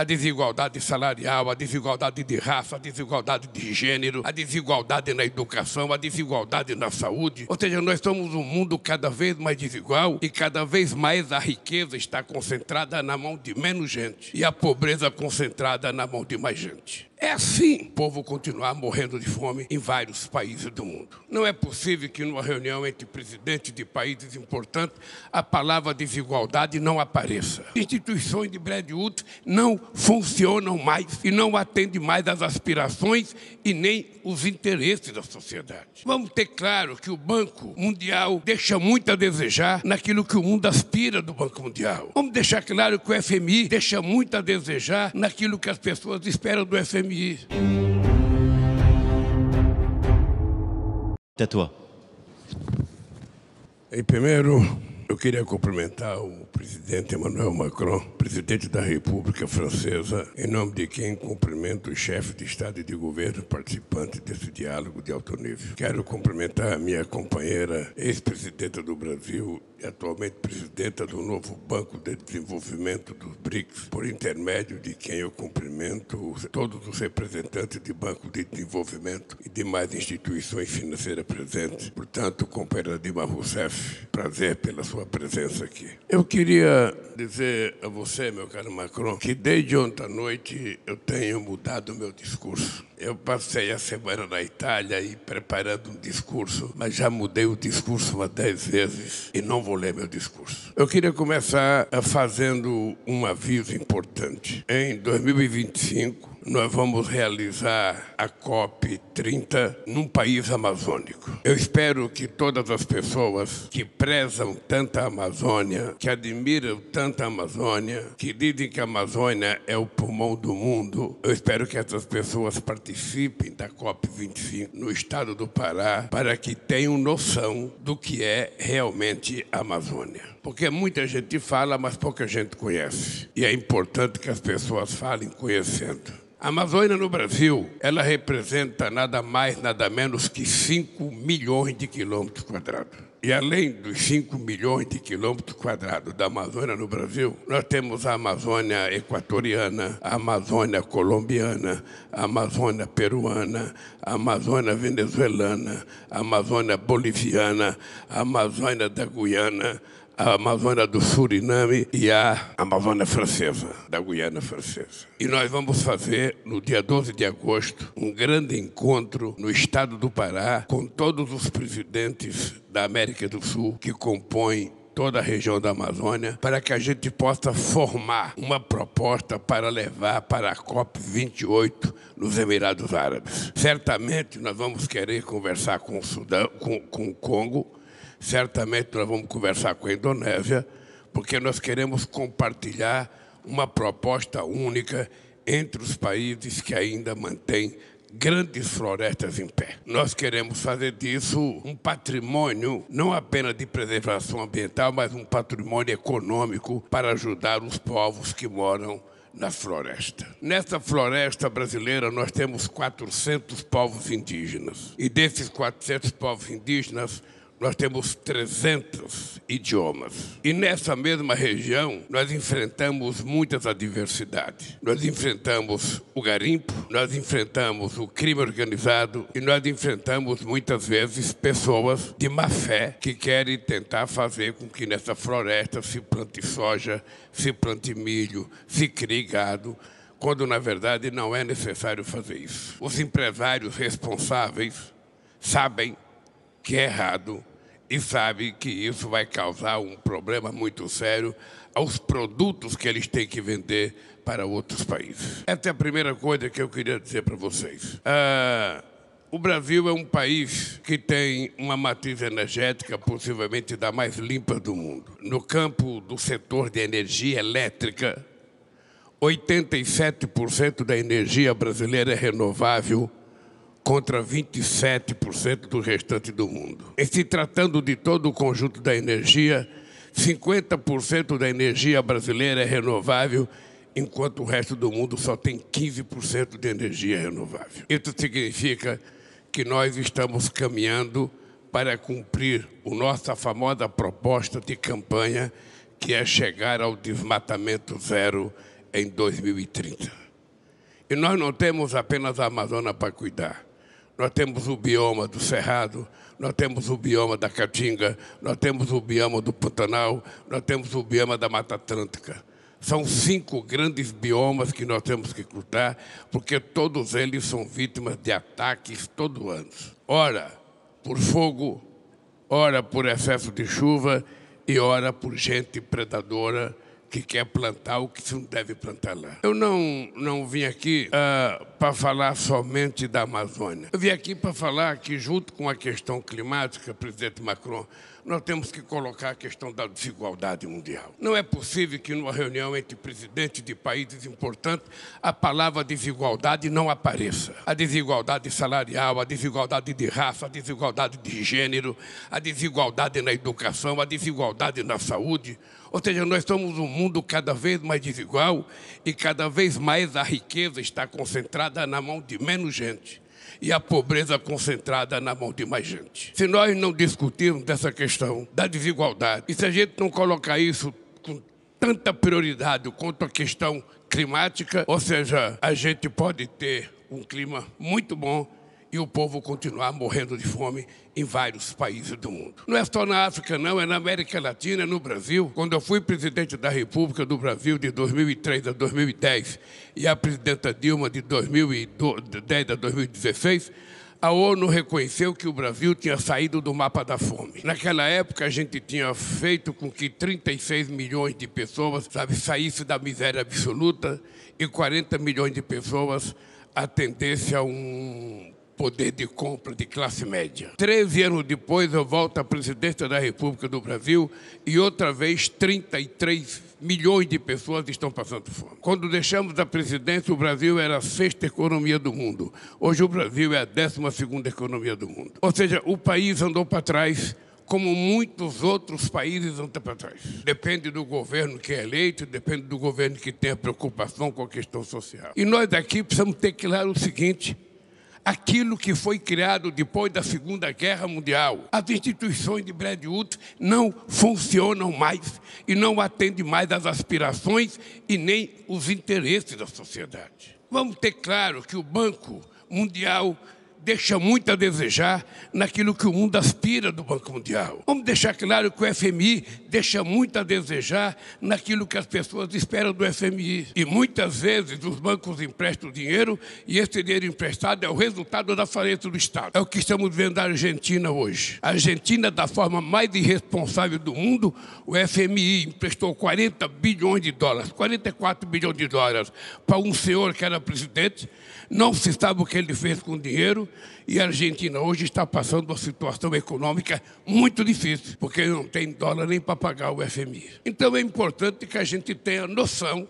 a desigualdade salarial, a desigualdade de raça, a desigualdade de gênero, a desigualdade na educação, a desigualdade na saúde. Ou seja, nós somos um mundo cada vez mais desigual e cada vez mais a riqueza está concentrada na mão de menos gente e a pobreza concentrada na mão de mais gente. É assim o povo continuar morrendo de fome em vários países do mundo. Não é possível que numa reunião entre presidentes de países importantes a palavra desigualdade não apareça. Instituições de Bretton Woods não funcionam mais e não atendem mais às aspirações e nem os interesses da sociedade. Vamos ter claro que o Banco Mundial deixa muito a desejar naquilo que o mundo aspira do Banco Mundial. Vamos deixar claro que o FMI deixa muito a desejar naquilo que as pessoas esperam do FMI. É tua. Em primeiro, eu queria cumprimentar o presidente Emmanuel Macron, presidente da República Francesa, em nome de quem cumprimento os chefes de Estado e de Governo participantes desse diálogo de alto nível. Quero cumprimentar a minha companheira, ex-presidenta do Brasil e atualmente presidenta do novo Banco de Desenvolvimento dos BRICS, por intermédio de quem eu cumprimento todos os representantes de Banco de Desenvolvimento e demais instituições financeiras presentes. Portanto, companheira Dilma Rousseff, prazer pela sua presença aqui. Eu queria dizer a você, meu caro Macron, que desde ontem à noite eu tenho mudado o meu discurso. Eu passei a semana na Itália e preparando um discurso, mas já mudei o discurso umas 10 vezes e não vou ler meu discurso. Eu queria começar fazendo um aviso importante. Em 2025, nós vamos realizar a COP30 num país amazônico. Eu espero que todas as pessoas que prezam tanto a Amazônia, que admiram tanto a Amazônia, que dizem que a Amazônia é o pulmão do mundo, eu espero que essas pessoas participem da COP25 no estado do Pará, para que tenham noção do que é realmente a Amazônia. Porque muita gente fala, mas pouca gente conhece. E é importante que as pessoas falem conhecendo. A Amazônia no Brasil, ela representa nada mais, nada menos que 5 milhões de quilômetros quadrados. E além dos 5 milhões de quilômetros quadrados da Amazônia no Brasil, nós temos a Amazônia equatoriana, a Amazônia colombiana, a Amazônia peruana, a Amazônia venezuelana, a Amazônia boliviana, a Amazônia da Guiana, a Amazônia do Suriname e a Amazônia Francesa, da Guiana Francesa. E nós vamos fazer, no dia 12 de agosto, um grande encontro no estado do Pará com todos os presidentes da América do Sul que compõem toda a região da Amazônia, para que a gente possa formar uma proposta para levar para a COP28 nos Emirados Árabes. Certamente nós vamos querer conversar com o Sudão, com o Congo. Certamente nós vamos conversar com a Indonésia, porque nós queremos compartilhar uma proposta única entre os países que ainda mantêm grandes florestas em pé. Nós queremos fazer disso um patrimônio, não apenas de preservação ambiental, mas um patrimônio econômico para ajudar os povos que moram na floresta. Nessa floresta brasileira, nós temos 400 povos indígenas. E desses 400 povos indígenas, nós temos 300 idiomas. E nessa mesma região, nós enfrentamos muitas adversidades. Nós enfrentamos o garimpo, nós enfrentamos o crime organizado e nós enfrentamos muitas vezes pessoas de má fé que querem tentar fazer com que nessa floresta se plante soja, se plante milho, se crie gado, quando na verdade não é necessário fazer isso. Os empresários responsáveis sabem que é errado e sabem que isso vai causar um problema muito sério aos produtos que eles têm que vender para outros países. Essa é a primeira coisa que eu queria dizer para vocês. O Brasil é um país que tem uma matriz energética possivelmente da mais limpa do mundo. No campo do setor de energia elétrica, 87% da energia brasileira é renovável, contra 27% do restante do mundo. E se tratando de todo o conjunto da energia, 50% da energia brasileira é renovável, enquanto o resto do mundo só tem 15% de energia renovável. Isso significa que nós estamos caminhando para cumprir a nossa famosa proposta de campanha, que é chegar ao desmatamento zero em 2030. E nós não temos apenas a Amazônia para cuidar. Nós temos o bioma do Cerrado, nós temos o bioma da Caatinga, nós temos o bioma do Pantanal, nós temos o bioma da Mata Atlântica. São 5 grandes biomas que nós temos que cuidar, porque todos eles são vítimas de ataques todo ano. Ora por fogo, ora por excesso de chuva e ora por gente predadora que quer plantar o que se não deve plantar lá. Eu não vim aqui para falar somente da Amazônia. Eu vim aqui para falar que, junto com a questão climática, presidente Macron, nós temos que colocar a questão da desigualdade mundial. Não é possível que, numa reunião entre presidentes de países importantes, a palavra desigualdade não apareça. A desigualdade salarial, a desigualdade de raça, a desigualdade de gênero, a desigualdade na educação, a desigualdade na saúde. Ou seja, nós somos um mundo cada vez mais desigual e cada vez mais a riqueza está concentrada na mão de menos gente e a pobreza concentrada na mão de mais gente. Se nós não discutirmos dessa questão da desigualdade e se a gente não colocar isso com tanta prioridade quanto a questão climática, ou seja, a gente pode ter um clima muito bom e o povo continuar morrendo de fome em vários países do mundo. Não é só na África, não, é na América Latina, é no Brasil. Quando eu fui presidente da República do Brasil de 2003 a 2010 e a presidenta Dilma de 2010 a 2016, a ONU reconheceu que o Brasil tinha saído do mapa da fome. Naquela época, a gente tinha feito com que 36 milhões de pessoas, saíssem da miséria absoluta e 40 milhões de pessoas atendessem a um poder de compra de classe média. 13 anos depois, eu volto à presidência da República do Brasil e outra vez 33 milhões de pessoas estão passando fome. Quando deixamos a presidência, o Brasil era a 6ª economia do mundo. Hoje o Brasil é a 12ª economia do mundo. Ou seja, o país andou para trás, como muitos outros países andam para trás. Depende do governo que é eleito, depende do governo que tem a preocupação com a questão social. E nós daqui precisamos ter claro o seguinte: aquilo que foi criado depois da Segunda Guerra Mundial, as instituições de Bretton Woods não funcionam mais e não atendem mais às aspirações e nem os interesses da sociedade. Vamos ter claro que o Banco Mundial deixa muito a desejar naquilo que o mundo aspira do Banco Mundial. Vamos deixar claro que o FMI deixa muito a desejar naquilo que as pessoas esperam do FMI. E muitas vezes os bancos emprestam dinheiro e esse dinheiro emprestado é o resultado da falência do Estado. É o que estamos vendo na Argentina hoje. A Argentina, da forma mais irresponsável do mundo, o FMI emprestou 40 bilhões de dólares, 44 bilhões de dólares para um senhor que era presidente. Não se sabe o que ele fez com o dinheiro e a Argentina hoje está passando uma situação econômica muito difícil, porque não tem dólar nem para pagar o FMI. Então é importante que a gente tenha noção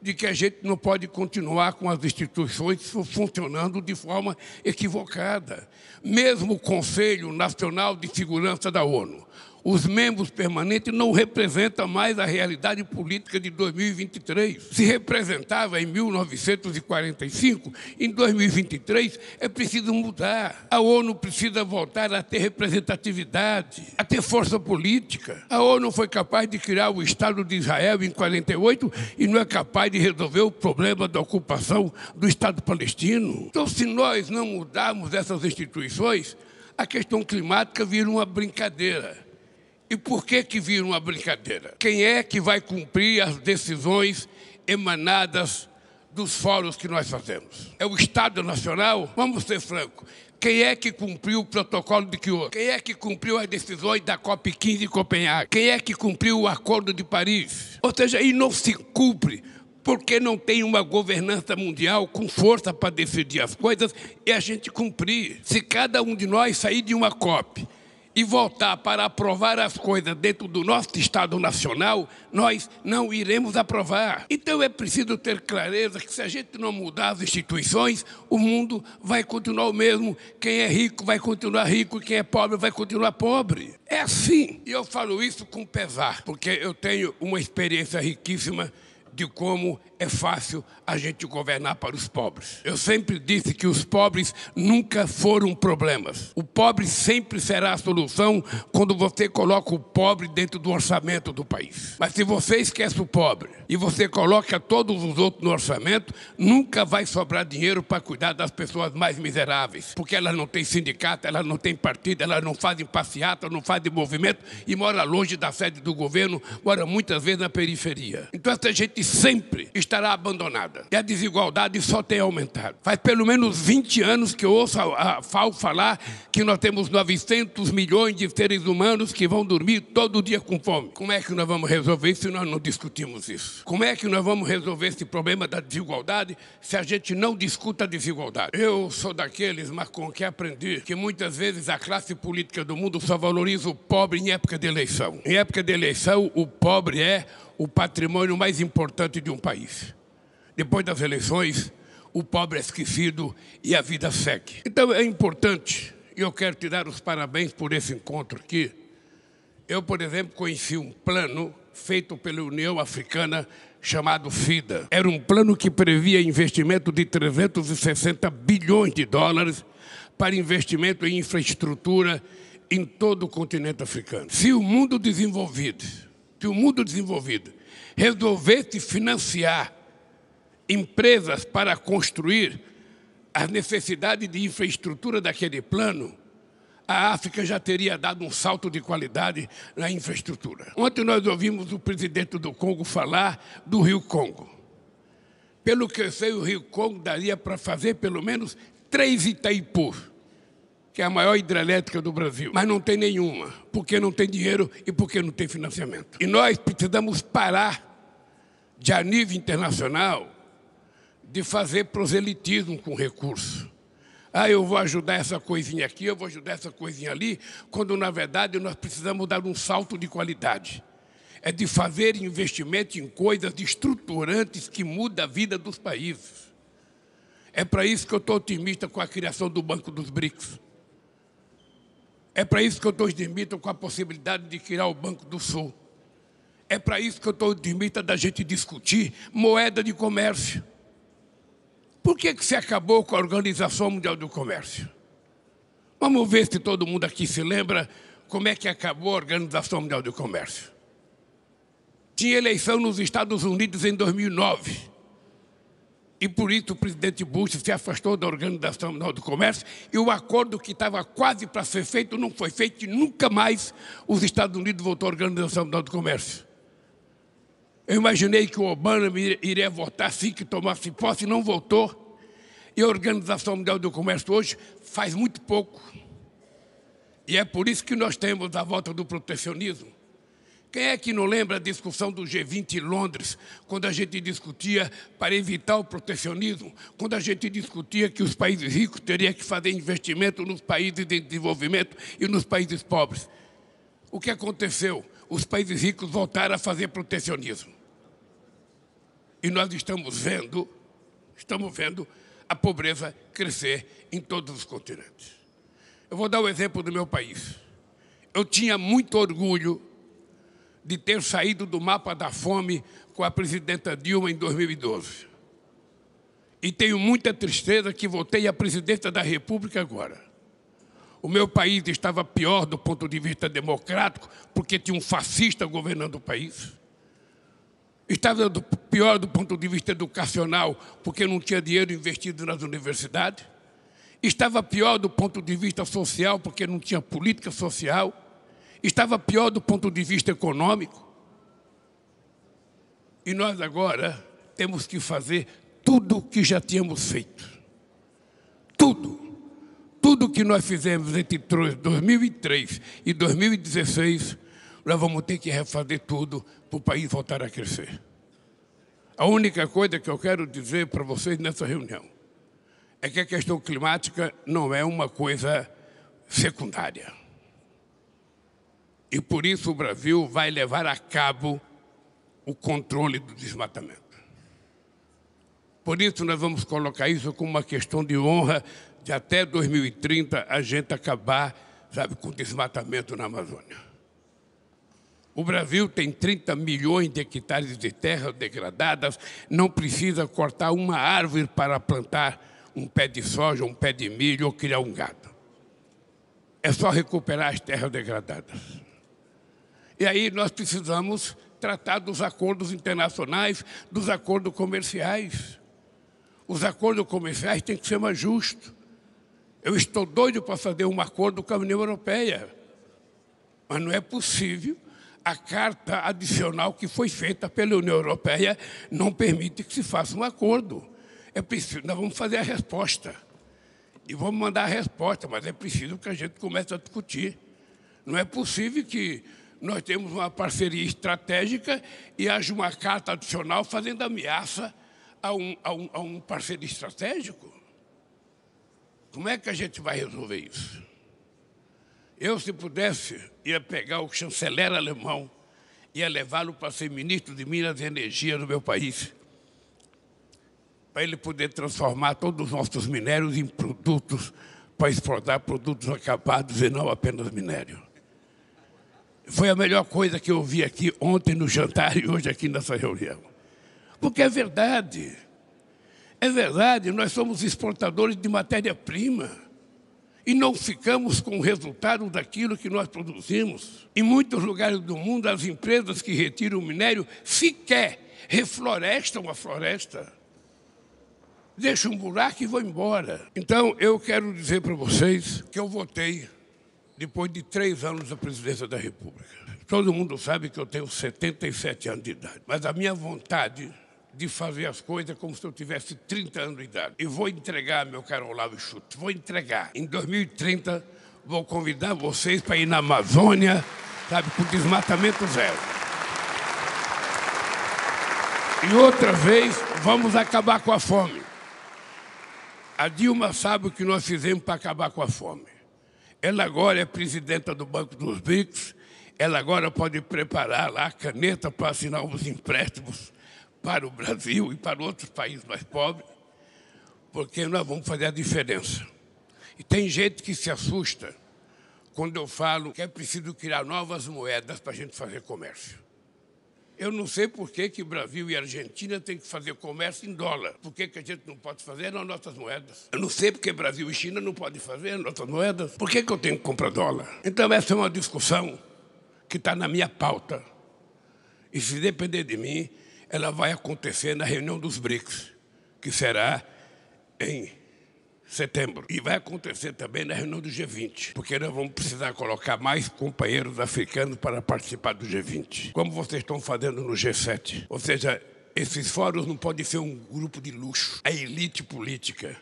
de que a gente não pode continuar com as instituições funcionando de forma equivocada. Mesmo o Conselho Nacional de Segurança da ONU, os membros permanentes não representam mais a realidade política de 2023. Se representava em 1945, em 2023 é preciso mudar. A ONU precisa voltar a ter representatividade, a ter força política. A ONU foi capaz de criar o Estado de Israel em 48 e não é capaz de resolver o problema da ocupação do Estado palestino. Então, se nós não mudarmos essas instituições, a questão climática vira uma brincadeira. E por que vira uma brincadeira? Quem é que vai cumprir as decisões emanadas dos fóruns que nós fazemos? É o Estado Nacional? Vamos ser francos. Quem é que cumpriu o protocolo de Kyoto? Quem é que cumpriu as decisões da COP15 em Copenhague? Quem é que cumpriu o Acordo de Paris? Ou seja, e não se cumpre porque não tem uma governança mundial com força para decidir as coisas e a gente cumprir. Se cada um de nós sair de uma COP e voltar para aprovar as coisas dentro do nosso Estado Nacional, nós não iremos aprovar. Então é preciso ter clareza que se a gente não mudar as instituições, o mundo vai continuar o mesmo. Quem é rico vai continuar rico, quem é pobre vai continuar pobre. É assim. E eu falo isso com pesar, porque eu tenho uma experiência riquíssima de como é fácil a gente governar para os pobres. Eu sempre disse que os pobres nunca foram problemas. O pobre sempre será a solução quando você coloca o pobre dentro do orçamento do país. Mas se você esquece o pobre e você coloca todos os outros no orçamento, nunca vai sobrar dinheiro para cuidar das pessoas mais miseráveis, porque elas não têm sindicato, elas não têm partido, elas não fazem passeata, não fazem movimento e moram longe da sede do governo, moram muitas vezes na periferia. Então essa gente sempre estará abandonada. E a desigualdade só tem aumentado. Faz pelo menos 20 anos que eu ouço a FAO falar que nós temos 900 milhões de seres humanos que vão dormir todo dia com fome. Como é que nós vamos resolver isso se nós não discutimos isso? Como é que nós vamos resolver esse problema da desigualdade se a gente não discuta a desigualdade? Eu sou daqueles, mas com que aprendi que muitas vezes a classe política do mundo só valoriza o pobre em época de eleição. Em época de eleição, o pobre é o patrimônio mais importante de um país. Depois das eleições, o pobre é esquecido e a vida segue. Então é importante, e eu quero te dar os parabéns por esse encontro aqui. Eu, por exemplo, conheci um plano feito pela União Africana chamado FIDA. Era um plano que previa investimento de 360 bilhões de dólares para investimento em infraestrutura em todo o continente africano. Se o mundo desenvolvido resolvesse financiar empresas para construir as necessidades de infraestrutura daquele plano, a África já teria dado um salto de qualidade na infraestrutura. Ontem nós ouvimos o presidente do Congo falar do Rio Congo. Pelo que eu sei, o Rio Congo daria para fazer pelo menos 3 Itaipu, que é a maior hidrelétrica do Brasil, mas não tem nenhuma, porque não tem dinheiro e porque não tem financiamento. E nós precisamos parar, de a nível internacional, de fazer proselitismo com recurso. Ah, eu vou ajudar essa coisinha aqui, eu vou ajudar essa coisinha ali, quando, na verdade, nós precisamos dar um salto de qualidade. É de fazer investimento em coisas estruturantes que mudam a vida dos países. É para isso que eu estou otimista com a criação do Banco dos BRICS. É para isso que eu estou otimista com a possibilidade de criar o Banco do Sul. É para isso que eu estou otimista da gente discutir moeda de comércio. Por que se acabou com a Organização Mundial do Comércio? Vamos ver se todo mundo aqui se lembra como é que acabou a Organização Mundial do Comércio. Tinha eleição nos Estados Unidos em 2009. E por isso o presidente Bush se afastou da Organização Mundial do Comércio e o acordo que estava quase para ser feito não foi feito e nunca mais os Estados Unidos voltou à Organização Mundial do Comércio. Eu imaginei que o Obama iria votar assim que tomasse posse e não votou. E a Organização Mundial do Comércio hoje faz muito pouco. E é por isso que nós temos a volta do protecionismo. Quem é que não lembra a discussão do G20 em Londres, quando a gente discutia para evitar o protecionismo, quando a gente discutia que os países ricos teriam que fazer investimento nos países em desenvolvimento e nos países pobres? O que aconteceu? Os países ricos voltaram a fazer protecionismo. E nós estamos vendo a pobreza crescer em todos os continentes. Eu vou dar o exemplo do meu país. Eu tinha muito orgulho de ter saído do mapa da fome com a presidenta Dilma em 2012. E tenho muita tristeza que voltei à presidência da República agora. O meu país estava pior do ponto de vista democrático, porque tinha um fascista governando o país. Estava pior do ponto de vista educacional, porque não tinha dinheiro investido nas universidades. Estava pior do ponto de vista social, porque não tinha política social. Estava pior do ponto de vista econômico. E nós agora temos que fazer tudo o que já tínhamos feito. Tudo. Tudo que nós fizemos entre 2003 e 2016, nós vamos ter que refazer tudo para o país voltar a crescer. A única coisa que eu quero dizer para vocês nessa reunião é que a questão climática não é uma coisa secundária. E por isso o Brasil vai levar a cabo o controle do desmatamento. Por isso nós vamos colocar isso como uma questão de honra de até 2030 a gente acabar, com o desmatamento na Amazônia. O Brasil tem 30 milhões de hectares de terras degradadas, não precisa cortar uma árvore para plantar um pé de soja, um pé de milho ou criar um gado. É só recuperar as terras degradadas. E aí nós precisamos tratar dos acordos internacionais, dos acordos comerciais. Os acordos comerciais têm que ser mais justos. Eu estou doido para fazer um acordo com a União Europeia, mas não é possível. A carta adicional que foi feita pela União Europeia não permite que se faça um acordo. É preciso, nós vamos fazer a resposta. E vamos mandar a resposta, mas é preciso que a gente comece a discutir. Não é possível que nós temos uma parceria estratégica e haja uma carta adicional fazendo ameaça a um parceiro estratégico. Como é que a gente vai resolver isso? Eu, se pudesse, ia pegar o chanceler alemão, ia levá-lo para ser ministro de Minas e Energia no meu país, para ele poder transformar todos os nossos minérios em produtos, para exportar produtos acabados e não apenas minério. Foi a melhor coisa que eu ouvi aqui ontem no jantar e hoje aqui nessa reunião. Porque é verdade. É verdade, nós somos exportadores de matéria-prima. E não ficamos com o resultado daquilo que nós produzimos. Em muitos lugares do mundo, as empresas que retiram o minério sequer reflorestam a floresta. Deixam um buraco e vão embora. Então, eu quero dizer para vocês que eu votei depois de 3 anos da presidência da República. Todo mundo sabe que eu tenho 77 anos de idade. Mas a minha vontade de fazer as coisas como se eu tivesse 30 anos de idade. E vou entregar, meu caro Olavo Schutz, vou entregar. Em 2030, vou convidar vocês para ir na Amazônia, sabe, com desmatamento zero. E outra vez, vamos acabar com a fome. A Dilma sabe o que nós fizemos para acabar com a fome. Ela agora é presidenta do Banco dos BRICS, ela agora pode preparar lá a caneta para assinar os empréstimos para o Brasil e para outros países mais pobres, porque nós vamos fazer a diferença. E tem gente que se assusta quando eu falo que é preciso criar novas moedas para a gente fazer comércio. Eu não sei por que Brasil e Argentina têm que fazer comércio em dólar. Por que a gente não pode fazer nas nossas moedas? Eu não sei porque Brasil e China não podem fazer nas nossas moedas. Por que eu tenho que comprar dólar? Então essa é uma discussão que está na minha pauta. E se depender de mim, ela vai acontecer na reunião dos BRICS, que será em setembro. E vai acontecer também na reunião do G20, porque nós vamos precisar colocar mais companheiros africanos para participar do G20, como vocês estão fazendo no G7. Ou seja, esses fóruns não podem ser um grupo de luxo, a elite política.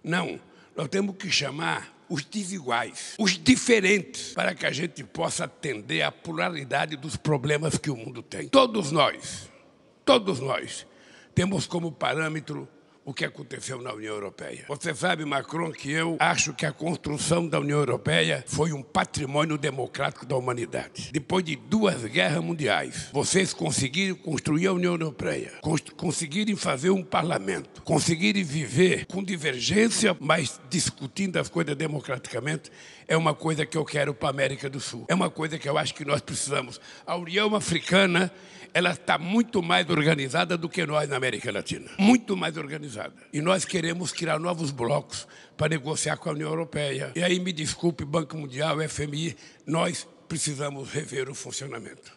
Não, nós temos que chamar os desiguais, os diferentes, para que a gente possa atender à pluralidade dos problemas que o mundo tem. Todos nós temos como parâmetro o que aconteceu na União Europeia. Você sabe, Macron, que eu acho que a construção da União Europeia foi um patrimônio democrático da humanidade. Depois de 2 guerras mundiais, vocês conseguiram construir a União Europeia, conseguirem fazer um parlamento, conseguirem viver com divergência, mas discutindo as coisas democraticamente, é uma coisa que eu quero para a América do Sul. É uma coisa que eu acho que nós precisamos. A União Africana, ela está muito mais organizada do que nós na América Latina. Muito mais organizada. E nós queremos criar novos blocos para negociar com a União Europeia. E aí, me desculpe, Banco Mundial, FMI, nós precisamos rever o funcionamento.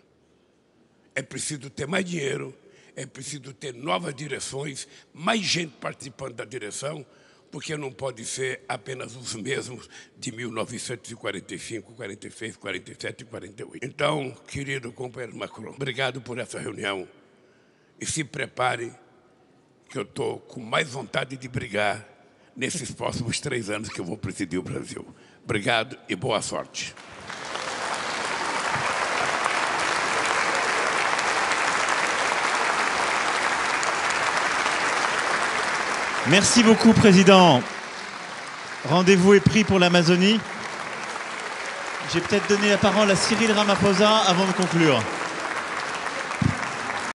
É preciso ter mais dinheiro, é preciso ter novas direções, mais gente participando da direção, porque não pode ser apenas os mesmos de 1945, 46, 47 e 48. Então, querido companheiro Macron, obrigado por essa reunião e se prepare que eu estou com mais vontade de brigar nesses próximos 3 anos que eu vou presidir o Brasil. Obrigado e boa sorte. Merci beaucoup, Président. Rendez-vous est pris pour l'Amazonie. J'ai peut-être donné la parole à Cyril Ramaphosa avant de conclure.